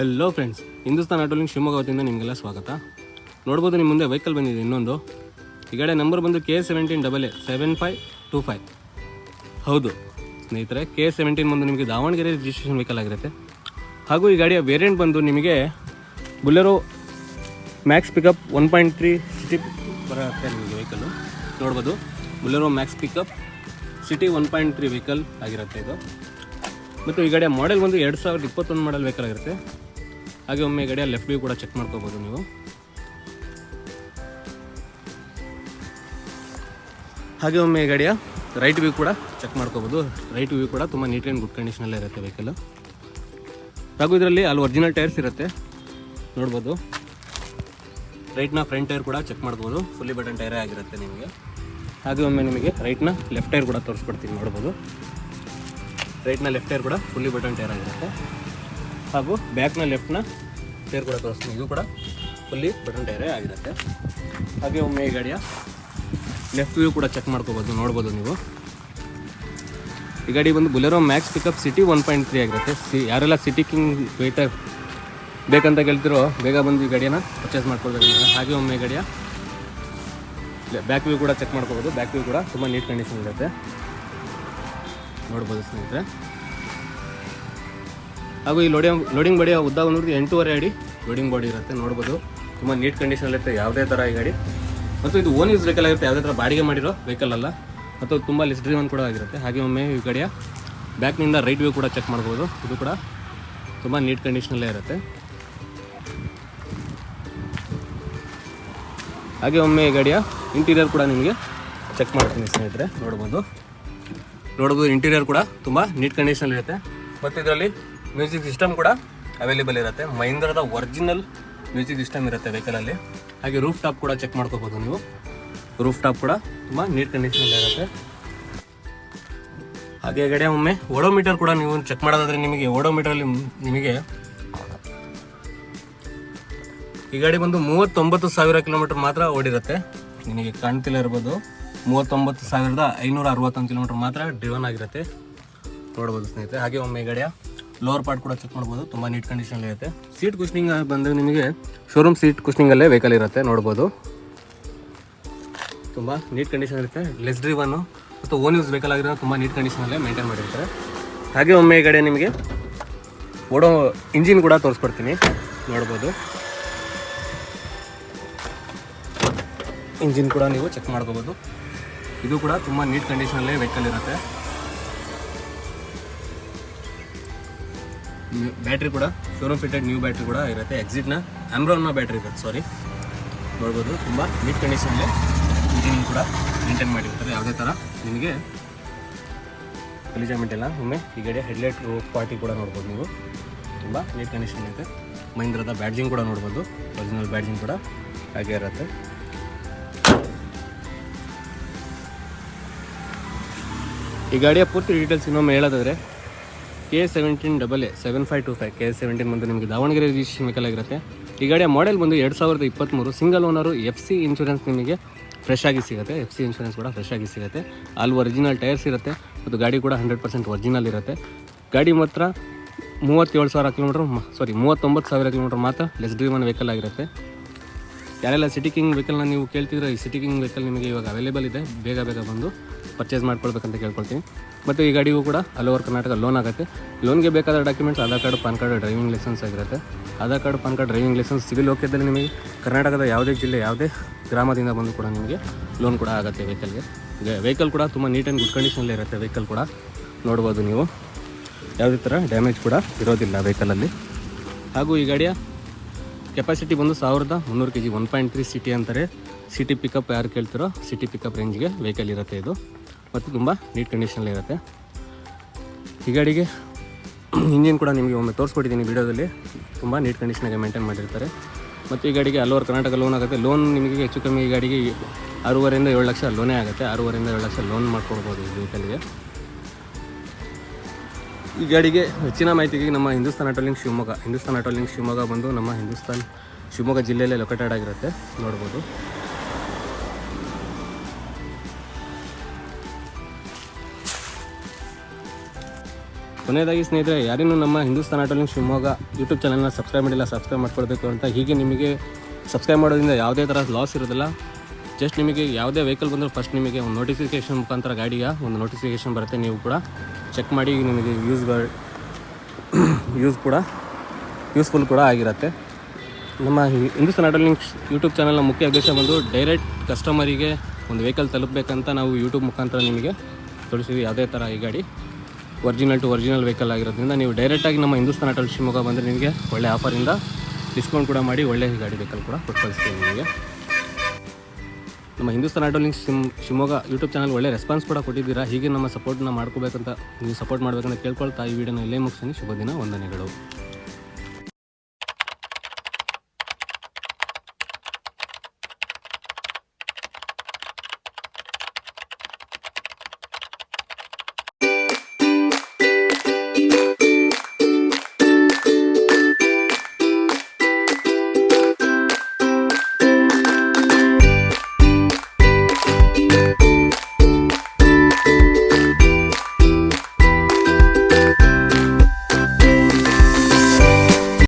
Hello friends, Hindustan auto link Shivamogga ವತಿಯಿಂದ ನಿಮಗೆಲ್ಲ ಸ್ವಾಗತ. ನೋಡ್ಬೋದು ನಿಮ್ಮ ಮುಂದೆ ವೆಹಿಕಲ್ ಬಂದಿದೆ. ಇನ್ನೊಂದು ಈ ಗಾಡಿ ನಂಬರ್ ಬಂದು K17AA7525. ಹೌದು ಸ್ನೇಹಿತರೆ, K17 ಬಂದು ನಿಮಗೆ ದಾವಣಗೆರೆ ರಿಜಿಸ್ಟ್ರೇಷನ್ ವೆಹಿಕಲ್ ಆಗಿರುತ್ತೆ. ಹಾಗೂ ಈ ಗಾಡಿಯ ವೇರಿಯಂಟ್ ಬಂದು ನಿಮಗೆ ಬುಲೆರೋ ಮ್ಯಾಕ್ಸ್ ಪಿಕಪ್ 1.3 ಸಿಟಿ ಬರುತ್ತೆ. ನಿಮಗೆ ವೆಹಿಕಲ್ಲು ನೋಡ್ಬೋದು, Bolero Max pickup city 1.3 vehicle ಆಗಿರುತ್ತೆ ಇದು. ಮತ್ತು ಈ ಗಾಡಿಯ ಮಾಡೆಲ್ ಬಂದು 2021 ಮಾಡೆಲ್ ವೆಹಿಕಲ್ ಆಗಿರುತ್ತೆ. ಹಾಗೆ ಒಮ್ಮೆ ಗಾಡಿಯ ಲೆಫ್ಟ್ ವ್ಯೂ ಕೂಡ ಚೆಕ್ ಮಾಡ್ಕೋಬೋದು ನೀವು. ಹಾಗೆ ಒಮ್ಮೆ ಗಾಡಿಯ ರೈಟ್ ವ್ಯೂ ಕೂಡ ಚೆಕ್ ಮಾಡ್ಕೋಬೋದು. ರೈಟ್ ವ್ಯೂ ಕೂಡ ತುಂಬ ನೀಟ್ ಆ್ಯಂಡ್ ಗುಡ್ ಕಂಡೀಷನಲ್ಲೇ ಇರುತ್ತೆ ವೆಹಿಕಲ್. ಹಾಗೂ ಇದರಲ್ಲಿ ಅಲ್ಲಿ ಒರಿಜಿನಲ್ ಟೈರ್ಸ್ ಇರುತ್ತೆ ನೋಡ್ಬೋದು. ರೈಟ್ನ ಫ್ರಂಟ್ ಟೈರ್ ಕೂಡ ಚೆಕ್ ಮಾಡ್ಬೋದು, ಫುಲ್ಲಿ ಬಟನ್ ಟೈರೇ ಆಗಿರುತ್ತೆ ನಿಮಗೆ. ಹಾಗೆ ಒಮ್ಮೆ ನಿಮಗೆ ರೈಟ್ನ ಲೆಫ್ಟ್ ಟೈರ್ ಕೂಡ ತೋರಿಸ್ಕೊಡ್ತೀನಿ ನೋಡ್ಬೋದು. ರೈಟ್ನ ಲೆಫ್ಟ್ ಟೈರ್ ಕೂಡ ಫುಲ್ಲಿ ಬಟನ್ ಟೈರ್ ಆಗಿರುತ್ತೆ. ಹಾಗೂ ಬ್ಯಾಕ್ನ ಲೆಫ್ಟ್ನ ಟೈರ್ ಕೂಡ ತೋರಿಸ್ತೀನಿ, ಇದು ಕೂಡ ಫುಲ್ಲಿ ಬಟನ್ ಟೈರೇ ಆಗಿರುತ್ತೆ. ಹಾಗೆ ಒಮ್ಮೆ ಈ ಗಾಡಿಯ ಲೆಫ್ಟ್ ವ್ಯೂ ಕೂಡ ಚೆಕ್ ಮಾಡ್ಕೋಬೋದು, ನೋಡ್ಬೋದು ನೀವು. ಈ ಗಾಡಿ ಬಂದು ಬುಲೆರೋ ಮ್ಯಾಕ್ಸ್ ಪಿಕಪ್ ಸಿಟಿ 1.3 ಆಗಿರುತ್ತೆ. ಯಾರೆಲ್ಲ ಸಿಟಿ ಕಿಂಗ್ ವೇಟರ್ ಬೇಕಂತ ಕೇಳ್ತಿರೋ ಬೇಗ ಬಂದು ಈ ಗಾಡಿಯನ್ನು ಪರ್ಚೇಸ್ ಮಾಡ್ಕೊಳ್ಬೇಕು. ಹಾಗೆ ಒಮ್ಮೆ ಗಾಡಿಯ ಬ್ಯಾಕ್ ವ್ಯೂ ಕೂಡ ಚೆಕ್ ಮಾಡ್ಕೋಬೋದು. ಬ್ಯಾಕ್ ವ್ಯೂ ಕೂಡ ತುಂಬ ನೀಟ್ ಕಂಡೀಷನ್ ಇರುತ್ತೆ ನೋಡ್ಬೋದು ಸ್ನೇಹಿತರೆ. ಹಾಗೂ ಈ ಲೋಡಿಂಗ್ ಬಾಡಿಯ ಉದ್ದ ಬಂದು 8.5 ಅಡಿ ಲೋಡಿಂಗ್ ಬಾಡಿ ಇರುತ್ತೆ ನೋಡ್ಬೋದು. ತುಂಬ ನೀಟ್ ಕಂಡೀಷನ್ ಇರುತ್ತೆ ಯಾವುದೇ ಥರ ಈ ಗಾಡಿ. ಮತ್ತು ಇದು ಓನ್ ಯೂಸ್ ವೆಹಿಕಲ್ ಆಗಿರುತ್ತೆ, ಯಾವುದೇ ಥರ ಬಾಡಿಗೆ ಮಾಡಿರೋ ವೆಹಿಕಲ್ ಅಲ್ಲ. ಮತ್ತು ತುಂಬ ಲೆಸ್ ಡ್ರಿವನ್ ಕೂಡ ಆಗಿರುತ್ತೆ. ಹಾಗೆ ಒಮ್ಮೆ ಈ ಗಾಡಿಯ ಬ್ಯಾಕ್ನಿಂದ ರೈಟ್ ವ್ಯೂ ಕೂಡ ಚೆಕ್ ಮಾಡ್ಬೋದು. ಇದು ಕೂಡ ತುಂಬ ನೀಟ್ ಕಂಡೀಷನಲ್ಲೇ ಇರುತ್ತೆ. ಹಾಗೆ ಒಮ್ಮೆ ಈ ಗಾಡಿಯ ಇಂಟೀರಿಯರ್ ಕೂಡ ನಿಮಗೆ ಚೆಕ್ ಮಾಡ್ತೀನಿ ಸ್ನೇಹಿತರೆ. ನೋಡ್ಬೋದು ಇಂಟೀರಿಯರ್ ಕೂಡ ತುಂಬ ನೀಟ್ ಕಂಡೀಷನ್ ಇರುತ್ತೆ. ಮತ್ತು ಇದರಲ್ಲಿ ಮ್ಯೂಸಿಕ್ ಸಿಸ್ಟಮ್ ಕೂಡ ಅವೈಲೇಬಲ್ ಇರುತ್ತೆ. ಮಹೀಂದ್ರದ ಒರಿಜಿನಲ್ ಮ್ಯೂಸಿಕ್ ಸಿಸ್ಟಮ್ ಇರುತ್ತೆ ವೆಹಿಕಲಲ್ಲಿ. ಹಾಗೆ ರೂಫ್ ಟಾಪ್ ಕೂಡ ಚೆಕ್ ಮಾಡ್ಕೋಬೋದು ನೀವು. ರೂಫ್ ಟಾಪ್ ಕೂಡ ತುಂಬ ನೀಟ್ ಕಂಡೀಷನಲ್ಲಿ ಇರುತ್ತೆ. ಹಾಗೆ ಗಾಡಿಯ ಒಮ್ಮೆ ಓಡೋಮೀಟರ್ ಕೂಡ ನೀವು ಚೆಕ್ ಮಾಡೋದಾದರೆ ನಿಮಗೆ ಓಡೋಮೀಟರಲ್ಲಿ ನಿಮಗೆ ಈ ಗಾಡಿ ಬಂದು 39,000 ಕಿಲೋಮೀಟರ್ ಮಾತ್ರ ಓಡಿರುತ್ತೆ. ನಿಮಗೆ ಕಾಣ್ತಿಲ್ಲ ಇರ್ಬೋದು, 39,561 ಕಿಲೋಮೀಟರ್ ಮಾತ್ರ ಡ್ರಿವನ್ ಆಗಿರುತ್ತೆ ನೋಡ್ಬೋದು ಸ್ನೇಹಿತರೆ. ಹಾಗೆ ಒಮ್ಮೆ ಈ ಗಾಡಿಯ ಲೋವರ್ ಪಾರ್ಟ್ ಕೂಡ ಚೆಕ್ ಮಾಡ್ಬೋದು, ತುಂಬ ನೀಟ್ ಕಂಡೀಷನ್ ಇರುತ್ತೆ. ಸೀಟ್ ಕುಷನಿಂಗ್ ಬಂದರೆ ನಿಮಗೆ ಶೋರೂಮ್ ಸೀಟ್ ಕುಷನಿಂಗಲ್ಲೇ ವೆಹಿಕಲ್ ಇರುತ್ತೆ ನೋಡ್ಬೋದು. ತುಂಬ ನೀಟ್ ಕಂಡೀಷನ್ ಇರುತ್ತೆ. ಲೆಸ್ ಡ್ರಿವನ್ನು ಮತ್ತು ಓನ್ ಯೂಸ್ ವೆಹಿಕಲ್ ಆಗಿರೋ ತುಂಬ ನೀಟ್ ಕಂಡೀಷನಲ್ಲೇ ಮೇಂಟೈನ್ ಮಾಡಿರ್ತಾರೆ. ಹಾಗೆ ಒಮ್ಮೆ ಈ ಗಾಡಿ ನಿಮಗೆ ಓಡೋ ಇಂಜಿನ್ ಕೂಡ ತೋರಿಸ್ಕೊಡ್ತೀನಿ ನೋಡ್ಬೋದು. ಇಂಜಿನ್ ಕೂಡ ನೀವು ಚೆಕ್ ಮಾಡ್ಕೋಬೋದು. ಇದು ಕೂಡ ತುಂಬ ನೀಟ್ ಕಂಡೀಷನಲ್ಲೇ ವೆಹಿಕಲ್ ಇರುತ್ತೆ. ಬ್ಯಾಟ್ರಿ ಕೂಡ ಶೋರೂಮ್ ಫಿಟೆಡ್ ನ್ಯೂ ಬ್ಯಾಟ್ರಿ ಕೂಡ ಇರುತ್ತೆ. ಎಕ್ಸಿಟ್ನ ಆಮ್ರಾನ್ನ ಬ್ಯಾಟ್ರಿ ಇರುತ್ತೆ, ಸಾರಿ ನೋಡ್ಬೋದು. ತುಂಬ ನೀಟ್ ಕಂಡೀಷನಲ್ಲೇ ಇಂಜಿನ್ ಕೂಡ ಮೇಂಟೈನ್ ಮಾಡಿರ್ತಾರೆ. ಯಾವುದೇ ಥರ ನಿಮಗೆ ಎಲಿಜಮೆಂಟ್ ಇಲ್ಲ. ಒಮ್ಮೆ ಈ ಗಾಡಿಯ ಹೆಡ್ಲೈಟ್ ಕ್ವಾಲಿಟಿ ಕೂಡ ನೋಡ್ಬೋದು ನೀವು, ತುಂಬ ನೀಟ್ ಕಂಡೀಷನ್ ಇರುತ್ತೆ. ಮಹೀಂದ್ರದ ಬ್ಯಾಡ್ಜಿಂಗ್ ಕೂಡ ನೋಡ್ಬೋದು, ಒರಿಜಿನಲ್ ಬ್ಯಾಡ್ಜಿಂಗ್ ಕೂಡ ಹಾಗೆ ಇರುತ್ತೆ. ಈ ಗಾಡಿಯ ಪೂರ್ತಿ ಡೀಟೇಲ್ಸ್ ಇನ್ನೊಮ್ಮೆ ಹೇಳೋದಾದರೆ K17AA7525. K17 ಬಂದು ನಿಮಗೆ ದಾವಣಗೆರೆ ರಿಜಿಸ್ಟ್ರೇಷನ್ ವೆಹಿಕಲ್ ಆಗಿರುತ್ತೆ. ಈ ಗಾಡಿಯ ಮಾಡೆಲ್ ಬಂದು 2023 ಸಿಂಗಲ್ ಓನರು. FC ಇನ್ಶೂರೆನ್ಸ್ ನಿಮಗೆ ಫ್ರೆಶ್ ಆಗಿ ಸಿಗುತ್ತೆ. FC ಇನ್ಶೂರೆನ್ಸ್ ಕೂಡ ಫ್ರೆಶ್ ಆಗಿ ಸಿಗುತ್ತೆ. ಅಲ್ಲಿ ಒರಿಜಿನಲ್ ಟೈರ್ಸ್ ಇರುತ್ತೆ ಮತ್ತು ಗಾಡಿ ಕೂಡ 100% ಒರಿಜಿನಲ್ ಇರುತ್ತೆ. ಗಾಡಿ ಮಾತ್ರ 39,000 ಕಿಲೋಮೀಟರ್ ಮಾತ್ರ ಲೆಸ್ ಡ್ರಿವನ್ ವೆಹಿಕಲ್ ಆಗಿರುತ್ತೆ. ಯಾರೆಲ್ಲ ಸಿಟಿ ಕಿಂಗ್ ವೆಹಿಕಲ್ನ ನೀವು ಕೇಳ್ತಿದ್ರೆ, ಈ ಸಿಟಿ ಕಿಂಗ್ ವೆಹಿಕಲ್ ನಿಮಗೆ ಇವಾಗ ಅವೈಲೇಬಲ್ ಇದೆ. ಬೇಗ ಬಂದು ಪರ್ಚೇಸ್ ಮಾಡ್ಕೊಳ್ಬೇಕಂತ ಕೇಳ್ಕೊಳ್ತೀನಿ. ಮತ್ತು ಈ ಗಾಡಿಗೂ ಕೂಡ ಆಲ್ ಓವರ್ ಕರ್ನಾಟಕ ಲೋನ್ ಆಗುತ್ತೆ. ಲೋನ್ಗೆ ಬೇಕಾದ documents Aadhaar card, PAN card, driving licence ಆಗಿರುತ್ತೆ. Aadhaar card, PAN card, driving licence civil ಓಕೆದಲ್ಲಿ ನಿಮಗೆ ಕರ್ನಾಟಕದ ಯಾವುದೇ ಜಿಲ್ಲೆ, ಯಾವುದೇ ಗ್ರಾಮದಿಂದ ಬಂದು ಕೂಡ ನಿಮಗೆ ಲೋನ್ ಕೂಡ ಆಗುತ್ತೆ ವೆಹಿಕಲ್ಗೆ. ವೆಹಿಕಲ್ ಕೂಡ ತುಂಬ ನೀಟ್ ಆ್ಯಂಡ್ ಗುಡ್ ಕಂಡೀಷನಲ್ಲಿ ಇರುತ್ತೆ. ವೆಹಿಕಲ್ ಕೂಡ ನೋಡ್ಬೋದು ನೀವು, ಯಾವುದೇ ಥರ ಡ್ಯಾಮೇಜ್ ಕೂಡ ಇರೋದಿಲ್ಲ ವೆಹಿಕಲಲ್ಲಿ. ಹಾಗೂ ಈ ಗಾಡಿಯ ಕೆಪಾಸಿಟಿ ಬಂದು 1300 kg 1.3 ಸಿಟಿ ಅಂತಾರೆ. ಸಿಟಿ ಪಿಕಪ್ ಯಾರು ಕೇಳ್ತಿರೋ ಸಿಟಿ ಪಿಕಪ್ ರೇಂಜ್ಗೆ ವೆಹಿಕಲ್ ಇರುತ್ತೆ ಇದು. ಮತ್ತು ತುಂಬ ನೀಟ್ ಕಂಡೀಷನಲ್ಲಿ ಇರುತ್ತೆ. ಈ ಗಾಡಿಗೆ ಇಂಜಿನ್ ಕೂಡ ನಿಮಗೆ ಒಮ್ಮೆ ತೋರಿಸ್ಕೊಟ್ಟಿದ್ದೀನಿ ವಿಡಿಯೋದಲ್ಲಿ. ತುಂಬ ನೀಟ್ ಕಂಡೀಷನಾಗೆ ಮೇಂಟೈನ್ ಮಾಡಿರ್ತಾರೆ. ಮತ್ತು ಈ ಗಾಡಿಗೆ ಆಲ್ ಓವರ್ ಕರ್ನಾಟಕ ಲೋನ್ ಆಗುತ್ತೆ. ಲೋನ್ ನಿಮಗೆ ಹೆಚ್ಚು ಕಮ್ಮಿ ಈ ಗಾಡಿಗೆ 6.5 7 ಲಕ್ಷ ಲೋನೇ ಆಗುತ್ತೆ. 6.5 7 ಲಕ್ಷ ಲೋನ್ ಮಾಡ್ಕೊಡ್ಬೋದು ಈ ವೆಹಿಕಲ್ಗೆ. ಈ ಗಾಡಿಗೆ ಹೆಚ್ಚಿನ ಮಾಹಿತಿಗೆ ನಮ್ಮ ಹಿಂದೂಸ್ತಾನ್ ಆಟೋ ಲಿಂಕ್ ಶಿವಮೊಗ್ಗ ಬಂದು ನಮ್ಮ ಶಿವಮೊಗ್ಗ ಜಿಲ್ಲೆಯಲ್ಲೇ ಲೊಕೇಟೆಡ್ ಆಗಿರುತ್ತೆ ನೋಡ್ಬೋದು. ಕೊನೆಯದಾಗಿ ಸ್ನೇಹಿತರೆ, ಯಾರೇನೂ ನಮ್ಮ Hindustan auto link Shivamogga YouTube ಚಾನಲ್ನ ಸಬ್ಸ್ಕ್ರೈಬ್ ಮಾಡಿಲ್ಲ, ಸಬ್ಸ್ಕ್ರೈಬ್ ಮಾಡ್ಕೊಳ್ಬೇಕು ಅಂತ. ಹೀಗೆ ನಿಮಗೆ ಸಬ್ಸ್ಕ್ರೈಬ್ ಮಾಡೋದ್ರಿಂದ ಯಾವುದೇ ಥರ ಲಾಸ್ ಇರೋದಿಲ್ಲ. ಜಸ್ಟ್ ನಿಮಗೆ ಯಾವುದೇ ವೆಹಿಕಲ್ ಬಂದರೂ ಫಸ್ಟ್ ನಿಮಗೆ ಒಂದು ನೋಟಿಫಿಕೇಷನ್ ಮುಖಾಂತರ ಗಾಡಿಗೆ ಒಂದು ನೋಟಿಫಿಕೇಷನ್ ಬರುತ್ತೆ. ನೀವು ಕೂಡ ಚೆಕ್ ಮಾಡಿ ನಿಮಗೆ ಯೂಸ್ಫುಲ್ ಕೂಡ ಆಗಿರುತ್ತೆ. ನಮ್ಮ ಹಿಂದೂಸ್ತಾನ್ ಆಟೋ ಲಿಂಕ್ ಯೂಟ್ಯೂಬ್ ಚಾನಲ್ನ ಮುಖ್ಯ ಉದ್ದೇಶ ಬಂದು ಡೈರೆಕ್ಟ್ ಕಸ್ಟಮರಿಗೆ ಒಂದು ವೆಹಿಕಲ್ ತಲುಪಬೇಕಂತ ನಾವು ಯೂಟ್ಯೂಬ್ ಮುಖಾಂತರ ನಿಮಗೆ ತೋರಿಸಿದ್ವಿ. ಯಾವುದೇ ಥರ ಈ ಗಾಡಿ ಒರಿಜಿನಲ್ ವೆಹಿಕಲ್ ಆಗಿರೋದ್ರಿಂದ ನೀವು ಡೈರೆಕ್ಟಾಗಿ ನಮ್ಮ ಹಿಂದೂಸ್ತಾನ್ ಆಟೋ ಶಿವಮೊಗ್ಗ ಬಂದರೆ ನಿಮಗೆ ಒಳ್ಳೆ ಆಫರಿಂದ ಡಿಸ್ಕೌಂಟ್ ಕೂಡ ಮಾಡಿ ಒಳ್ಳೆ ಗಾಡಿ ವೆಹಿಕಲ್ ಕೂಡ ಕೊಟ್ಟು ಕಳಿಸ್ತೀವಿ ನಿಮಗೆ. ನಮ್ಮ Hindustan auto link Shivamogga YouTube channel ಒಳ್ಳೆ ರೆಸ್ಪಾನ್ಸ್ ಕೂಡ ಕೊಟ್ಟಿದ್ದೀರಾ. ಹೀಗೆ ನಮ್ಮ ಸಪೋರ್ಟ್ನ ಮಾಡ್ಕೋಬೇಕಂತ, ನೀವು ಸಪೋರ್ಟ್ ಮಾಡಬೇಕಂತ ಕೇಳ್ಕೊಳ್ತಾ ಈ ವಿಡಿಯೋನ ಇಲ್ಲೇ ಮುಗಿಸ್ತೀನಿ. ಶುಭ ದಿನ, ವಂದನೆಗಳು.